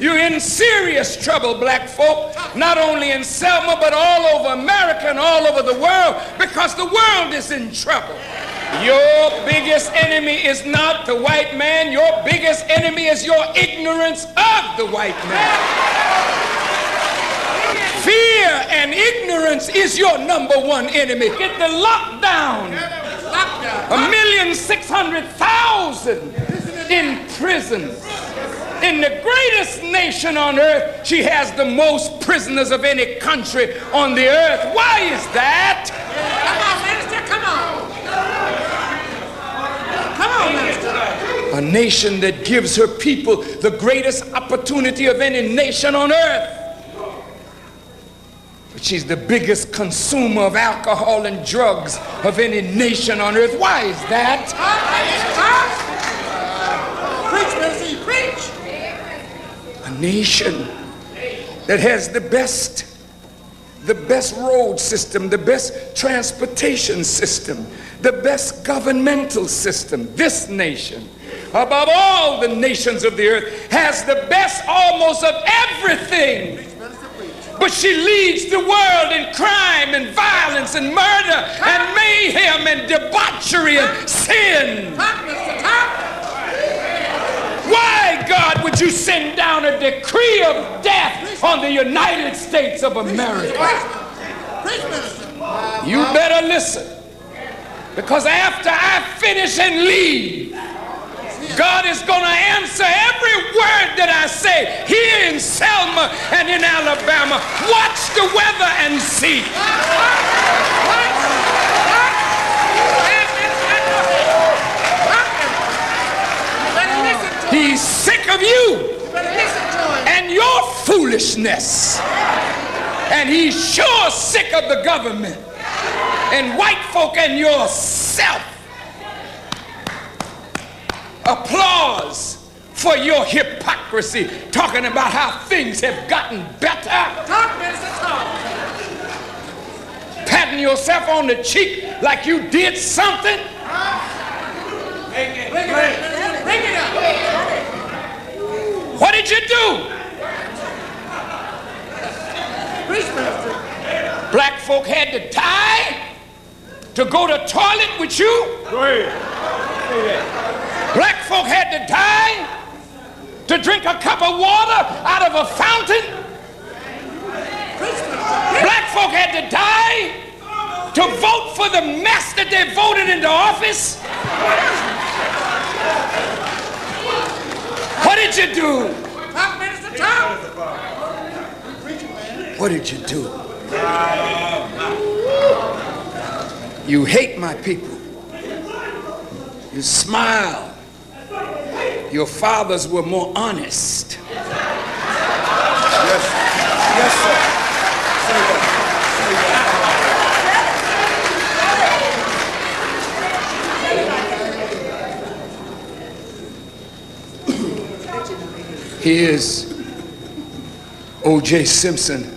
You're in serious trouble, black folk, not only in Selma, but all over America and all over the world, because the world is in trouble. Your biggest enemy is not the white man. Your biggest enemy is your ignorance of the white man. Fear and ignorance is your number one enemy. Get the lockdown. 1,600,000 in prisons. In the greatest nation on earth, she has the most prisoners of any country on the earth. Why is that? Come on, minister, come on. Come on, minister. A nation that gives her people the greatest opportunity of any nation on earth. But she's the biggest consumer of alcohol and drugs of any nation on earth. Why is that? Preach, minister, preach. A nation that has the best road system, the best transportation system, the best governmental system. This nation, above all the nations of the earth, has the best almost of everything. But she leads the world in crime and violence and murder and mayhem and debauchery and sin. Why, God, would you send down a decree of death on the United States of America? You better listen, because after I finish and leave, God is going to answer every word that I say here in Selma and in Alabama. Watch the weather and see. He's sick of you and your foolishness. And he's sure sick of the government and white folk and yourself. Applause for your hypocrisy, talking about how things have gotten better. Talk, minister, talk. Patting yourself on the cheek like you did something. Bring it up. What did you do? Black folk had to die to go to toilet with you. Go ahead. Black folk had to die to drink a cup of water out of a fountain. Black folk had to die to vote for the mess that they voted into office. What did you do? Talk, minister, talk. What did you do? You hate my people. You smile. Your fathers were more honest. Yes, yes, sir. Say that. Here's O.J. Simpson.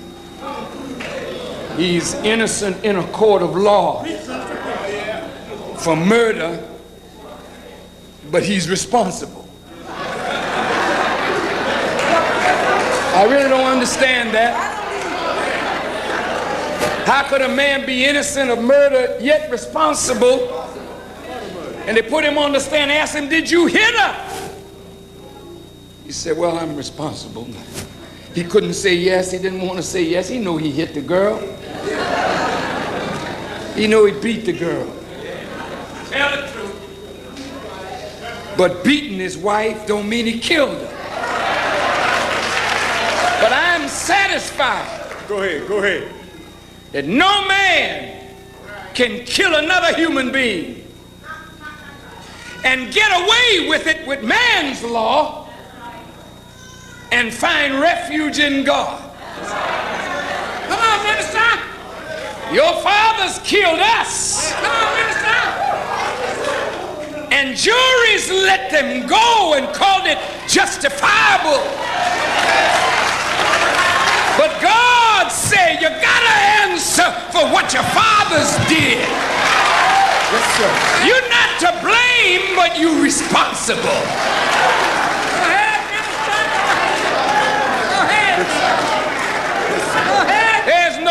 He's innocent in a court of law for murder, but he's responsible. I really don't understand that. How could a man be innocent of murder yet responsible? And they put him on the stand and asked him, did you hit her? He said, well, I'm responsible. He couldn't say yes. He didn't want to say yes. He knew he hit the girl. He knew he beat the girl. Tell the truth. But beating his wife don't mean he killed her. But I'm satisfied. Go ahead. That no man can kill another human being and get away with it with man's law and find refuge in God. Come on, minister. Your fathers killed us. Come on, minister. And juries let them go and called it justifiable. But God said you gotta answer for what your fathers did. Yes, sir. You're not to blame, but you're responsible.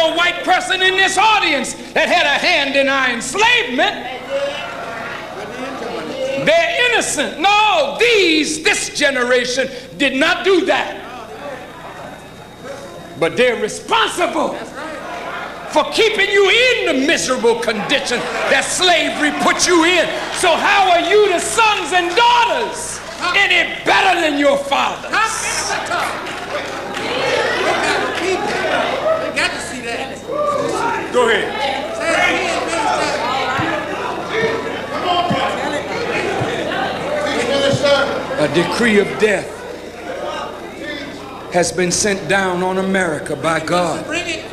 no white person in this audience that had a hand in our enslavement. They're innocent. No, this generation did not do that. But they're responsible for keeping you in the miserable condition that slavery put you in. So how are you, the sons and daughters, any better than your fathers? Got to see that. Go ahead. A decree of death has been sent down on America by God. Bring it.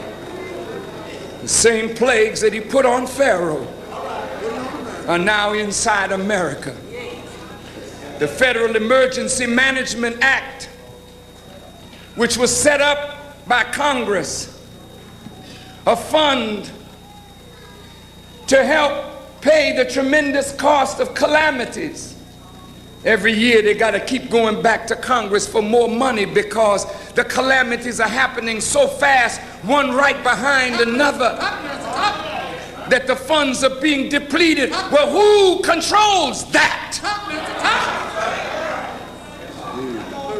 The same plagues that he put on Pharaoh are now inside America. The Federal Emergency Management Act, which was set up by Congress, a fund to help pay the tremendous cost of calamities. Every year they got to keep going back to Congress for more money because the calamities are happening so fast, one right behind another, that the funds are being depleted. Well, who controls that?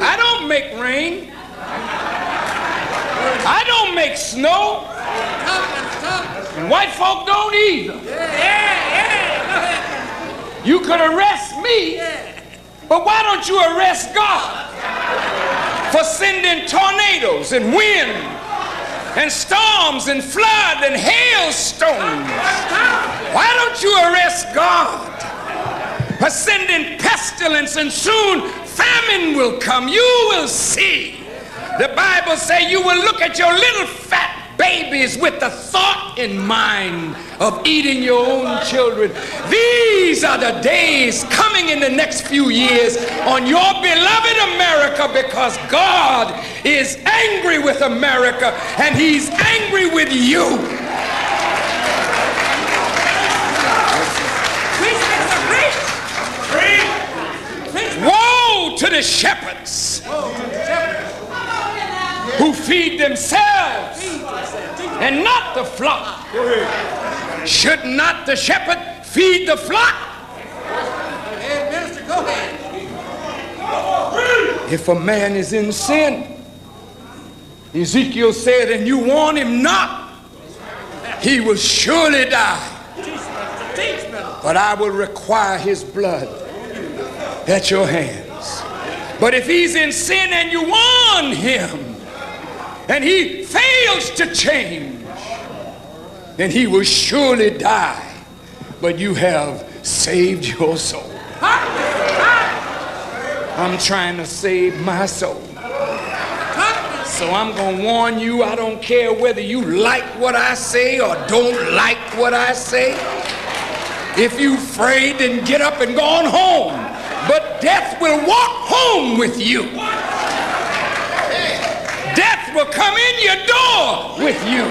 I don't make rain. I don't make snow. And white folk don't either. You could arrest me, but why don't you arrest God for sending tornadoes and wind and storms and flood and hailstones? Why don't you arrest God for sending pestilence, and soon famine will come? You will see. The Bible says you will look at your little fat babies with the thought in mind of eating your own children. These are the days coming in the next few years on your beloved America, because God is angry with America and he's angry with you. Woe to the shepherds who feed themselves and not the flock. Should not the shepherd feed the flock? Hey, minister, go ahead. If a man is in sin, Ezekiel said, and you warn him not, he will surely die. But I will require his blood at your hands. But if he's in sin and you warn him, and he fails to change, then he will surely die, but you have saved your soul. I'm trying to save my soul. So I'm going to warn you. I don't care whether you like what I say or don't like what I say. If you're afraid, then get up and go on home. But death will walk home with you. Death will come in your door with you.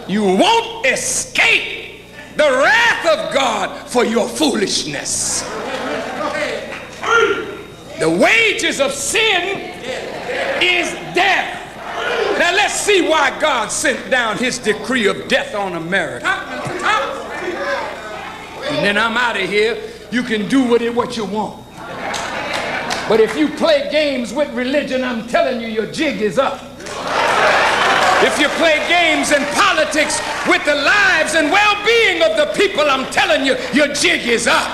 You won't escape the wrath of God for your foolishness. The wages of sin is death. Now let's see why God sent down his decree of death on America. And then I'm out of here. You can do with it what you want. But if you play games with religion, I'm telling you, your jig is up. If you play games in politics with the lives and well-being of the people, I'm telling you, your jig is up. Go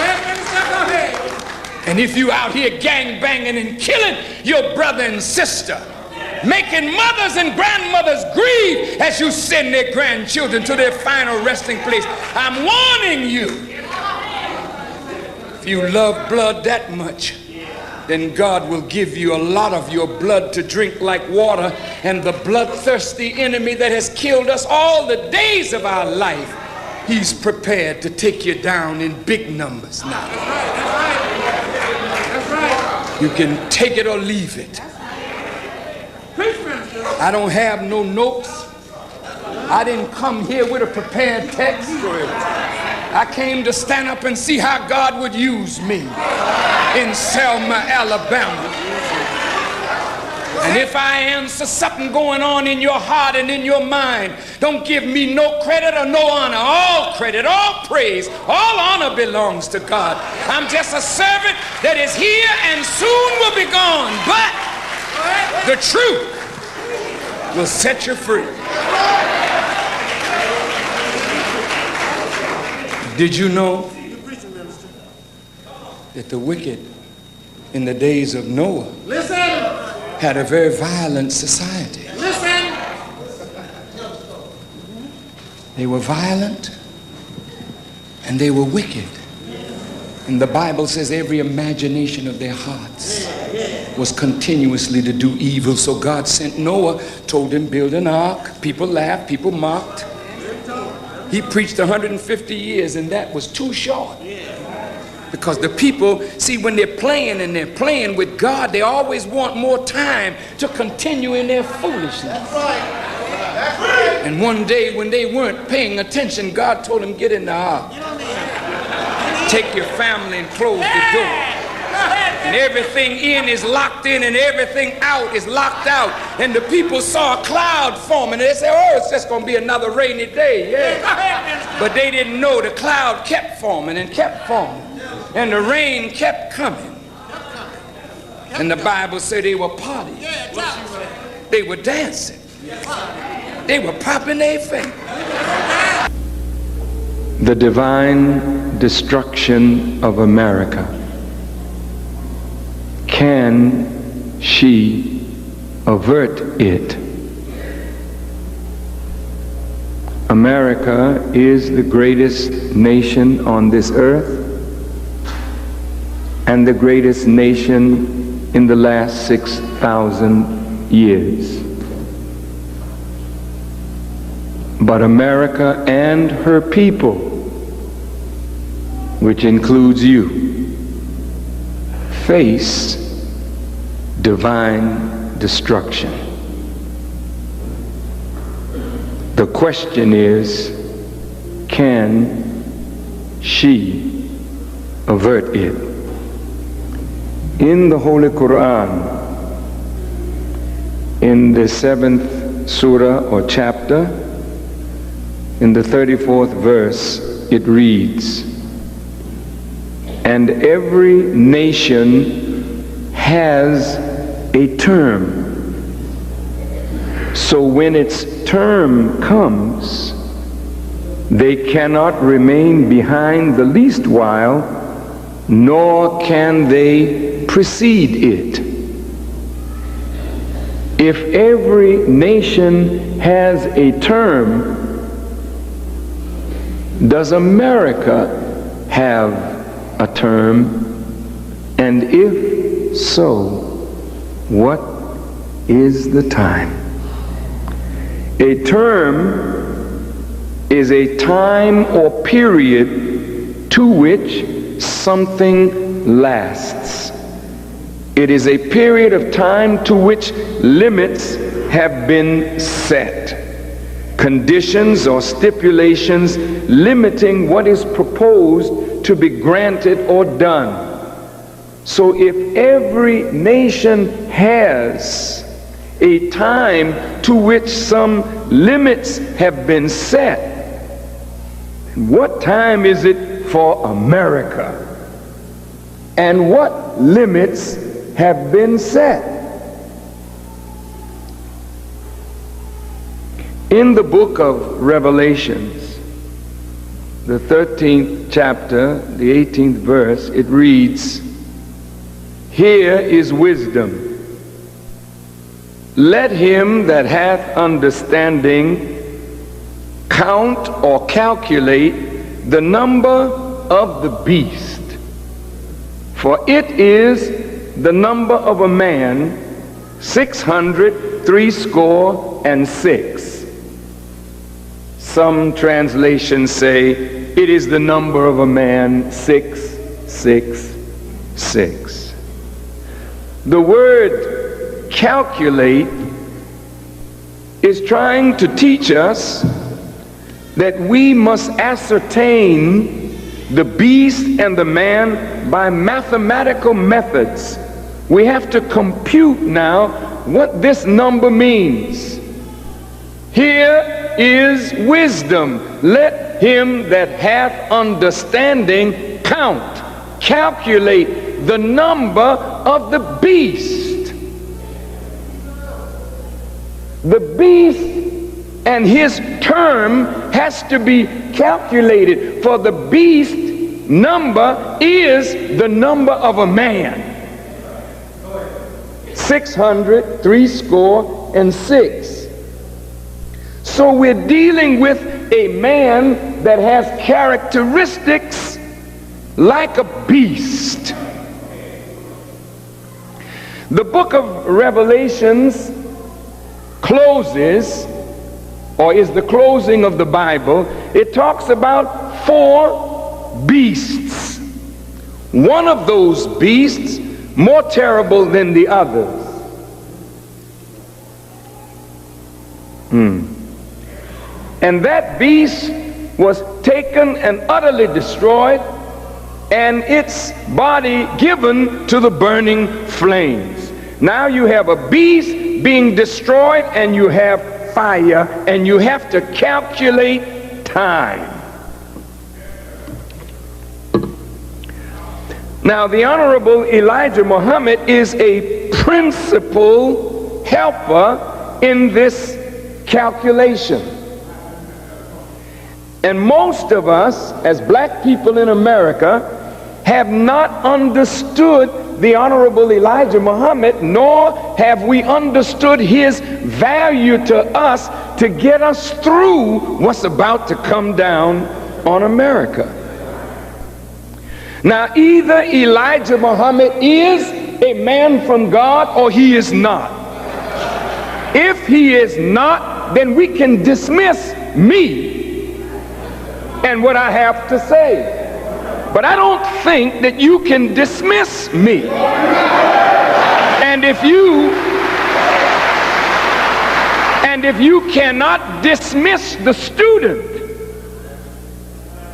ahead, minister, go ahead. And if you out here gang-banging and killing your brother and sister, making mothers and grandmothers grieve as you send their grandchildren to their final resting place, I'm warning you. If you love blood that much, then God will give you a lot of your blood to drink like water, and the bloodthirsty enemy that has killed us all the days of our life, he's prepared to take you down in big numbers now. That's right. You can take it or leave it. I don't have no notes. I didn't come here with a prepared text. I came to stand up and see how God would use me in Selma, Alabama. And if I answer something going on in your heart and in your mind, don't give me no credit or no honor. All credit, all praise, all honor belongs to God. I'm just a servant that is here and soon will be gone. But the truth will set you free. Did you know that the wicked in the days of Noah had a very violent society? They were violent and they were wicked. And the Bible says every imagination of their hearts was continuously to do evil. So God sent Noah, told him build an ark. People laughed, people mocked. He preached 150 years and that was too short. Because the people, see, when they're playing and they're playing with God, they always want more time to continue in their foolishness. And one day when they weren't paying attention, God told them, get in the ark. Take your family and close the door. And everything in is locked in and everything out is locked out. And the people saw a cloud forming and they said, oh, it's just going to be another rainy day. Yeah. But they didn't know the cloud kept forming and kept forming. And the rain kept coming. And the Bible said they were partying. They were dancing. They were popping their fingers. The divine destruction of America. Can she avert it? America is the greatest nation on this earth and the greatest nation in the last 6,000 years. But America and her people, which includes you, face divine destruction. The question is, can she avert it? In the Holy Quran, in the 7th surah or chapter, in the 34th verse, it reads, and every nation has a term. So when its term comes, they cannot remain behind the least while, nor can they precede it. If every nation has a term, does America have a term? And if so, what is the time? A term is a time or period to which something lasts. It is a period of time to which limits have been set. Conditions or stipulations limiting what is proposed to be granted or done. So if every nation has a time to which some limits have been set, what time is it for America? And what limits have been set? In the book of Revelations, the 13th chapter, the 18th verse, it reads, here is wisdom. Let him that hath understanding count or calculate the number of the beast, for it is the number of a man 666. Some translations say it is the number of a man 666. The word calculate is trying to teach us that we must ascertain the beast and the man by mathematical methods. We have to compute now what this number means. Here is wisdom. Let him that hath understanding count, calculate the number of the beast. The beast and his term has to be calculated, for the beast number is the number of a man. 666. So we're dealing with a man that has characteristics like a beast. The book of Revelations closes, or is the closing of the Bible. It talks about 4 beasts. One of those beasts more terrible than the others. And that beast was taken and utterly destroyed, and its body given to the burning flames. Now you have a beast being destroyed, and you have fire, and you have to calculate time. Now, the Honorable Elijah Muhammad is a principal helper in this calculation. And most of us, as black people in America, have not understood the Honorable Elijah Muhammad, nor have we understood his value to us to get us through what's about to come down on America. Now, either Elijah Muhammad is a man from God or he is not. If he is not, then we can dismiss me and what I have to say. But I don't think that you can dismiss me. And if you cannot dismiss the student,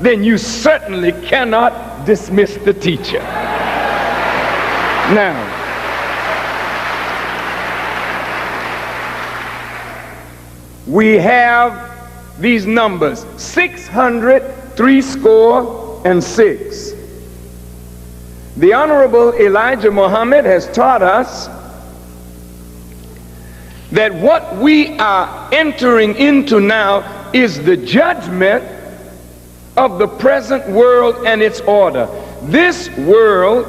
then you certainly cannot dismiss the teacher. Now, we have these numbers: 666. The Honorable Elijah Muhammad has taught us that what we are entering into now is the judgment of the present world and its order. This world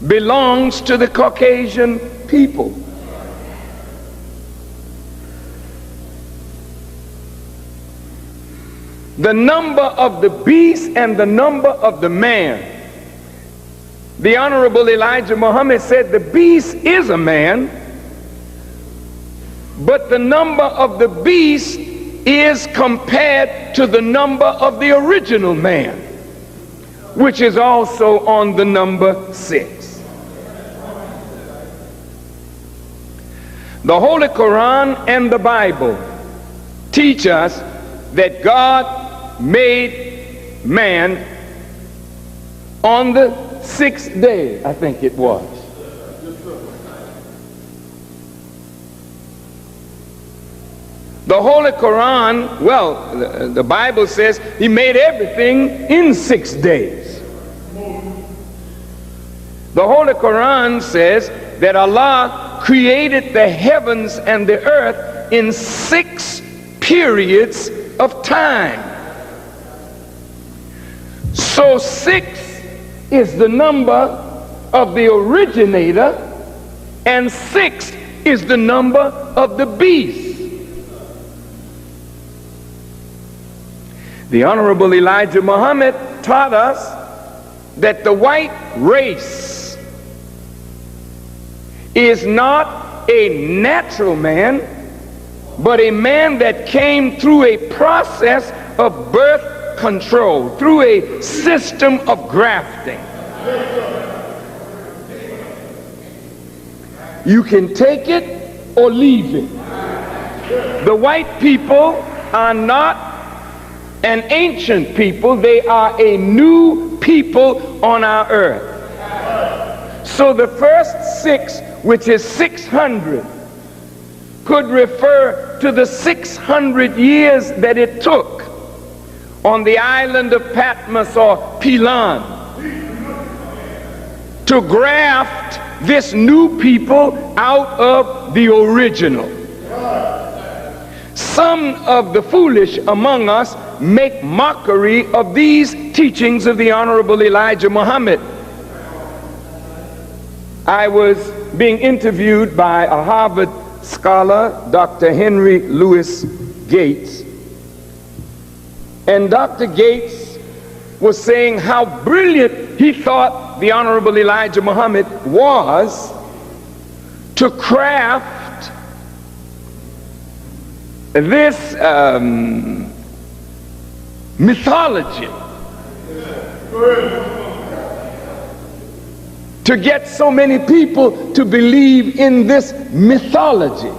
belongs to the Caucasian people. The number of the beast and the number of the man. The Honorable Elijah Muhammad said the beast is a man, but the number of the beast is compared to the number of the original man, which is also on the number 6. The Holy Quran and the Bible teach us that God made man on the 6th day, I think it was. The Holy Quran, well, the Bible says he made everything in 6 days. The Holy Quran says that Allah created the heavens and the earth in 6 periods of time. So 6 is the number of the originator, and 6 is the number of the beast. The Honorable Elijah Muhammad taught us that the white race is not a natural man, but a man that came through a process of birth control, through a system of grafting. You can take it or leave it. The white people are not an ancient people, they are a new people on our earth. So the first 6, which is 600, could refer to the 600 years that it took on the island of Patmos or Pelan to graft this new people out of the original. Some of the foolish among us make mockery of these teachings of the Honorable Elijah Muhammad. I was being interviewed by a Harvard scholar, Dr. Henry Louis Gates, and Dr. Gates was saying how brilliant he thought the Honorable Elijah Muhammad was to craft this mythology, to get so many people to believe in this mythology.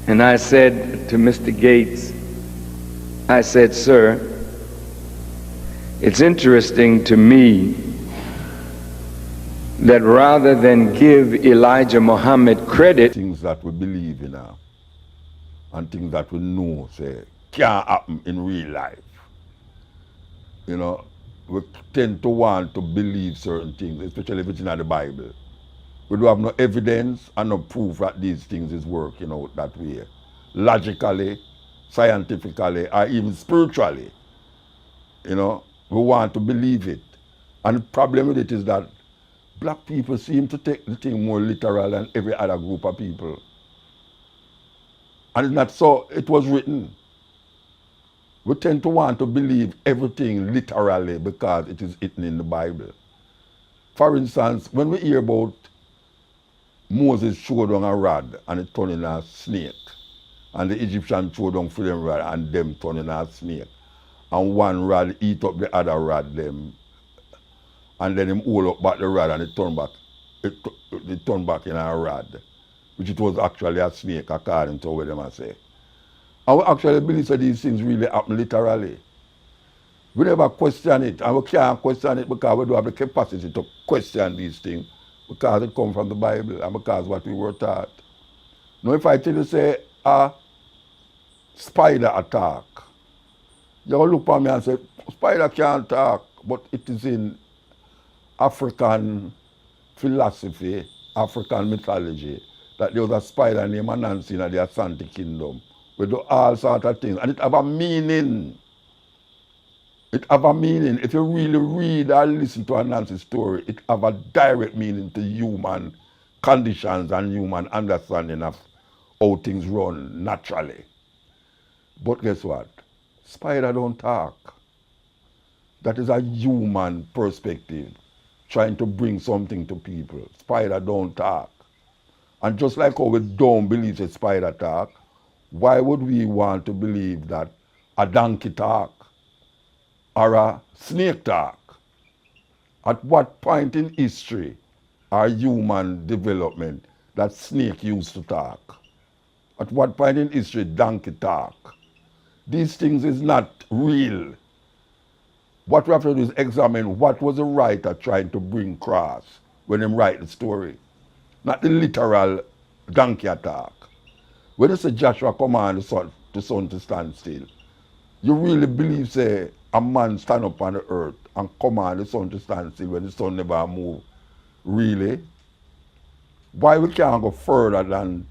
And I said to Mr. Gates, I said, sir, it's interesting to me that rather than give Elijah Muhammad credit, things that we believe in now and things that we know say can't happen in real life. You know, we tend to want to believe certain things, especially if it's in the Bible. We do have no evidence and no proof that these things is working out that way. Logically, scientifically, or even spiritually. You know, we want to believe it. And the problem with it is that black people seem to take the thing more literal than every other group of people. And it's not so it was written. We tend to want to believe everything literally because it is written in the Bible. For instance, when we hear about Moses throw down a rod and it turned into a snake, and the Egyptians throw down for them rod and them turn into a snake, and one rod eat up the other rod them, and then him hold up back the rod and it turned back in a rod, which it was actually a snake according to what them say. And we actually believe that these things really happen literally. We never question it, and we can't question it because we don't have the capacity to question these things because it comes from the Bible and because what we were taught. Now if I tell you, say, a spider attack, you will look at me and say, spider can't talk, but it is in African philosophy, African mythology, that there was a spider named Anansi in the Asante Kingdom. We do all sorts of things, and it have a meaning. It have a meaning. If you really read or listen to Anansi's story, it have a direct meaning to human conditions and human understanding of how things run naturally. But guess what? Spider don't talk. That is a human perspective, trying to bring something to people. Spider don't talk. And just like how we don't believe that spider talk, why would we want to believe that a donkey talk or a snake talk? At what point in history or human development that snake used to talk? At what point in history donkey talk? These things is not real. What we have to do is examine what was the writer trying to bring across when he write the story. Not the literal donkey attack. When you say Joshua command the sun to stand still, you really believe, say, a man stand up on the earth and command the sun to stand still when the sun never move? Really? Why we can't go further than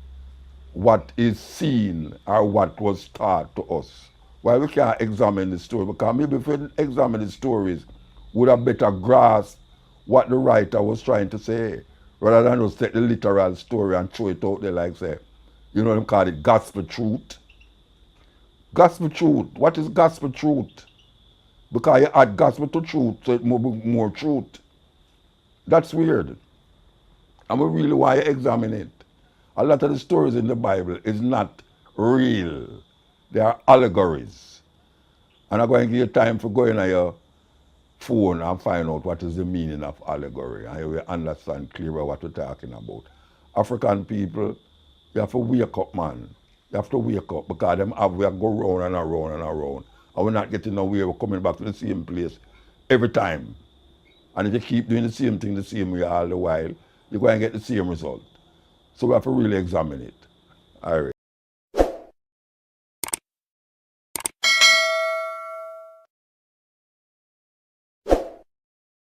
what is seen or what was taught to us? Why we can't examine the story? Because maybe if we examine the stories, we would have better grasp what the writer was trying to say, rather than just take the literal story and throw it out there like, say, you know, them call it gospel truth. Gospel truth. What is gospel truth? Because you add gospel to truth, so it will be more truth. That's weird. And we really want to examine it. A lot of the stories in the Bible is not real. They are allegories. And I'm going to give you time for going on your phone and find out what is the meaning of allegory, and you will understand clearer what we're talking about. African people, you have to wake up, man. You have to wake up because we go round and around and around. And we're not getting nowhere, we're coming back to the same place every time. And if you keep doing the same thing the same way all the while, you're going to get the same result. So we have to really examine it. All right.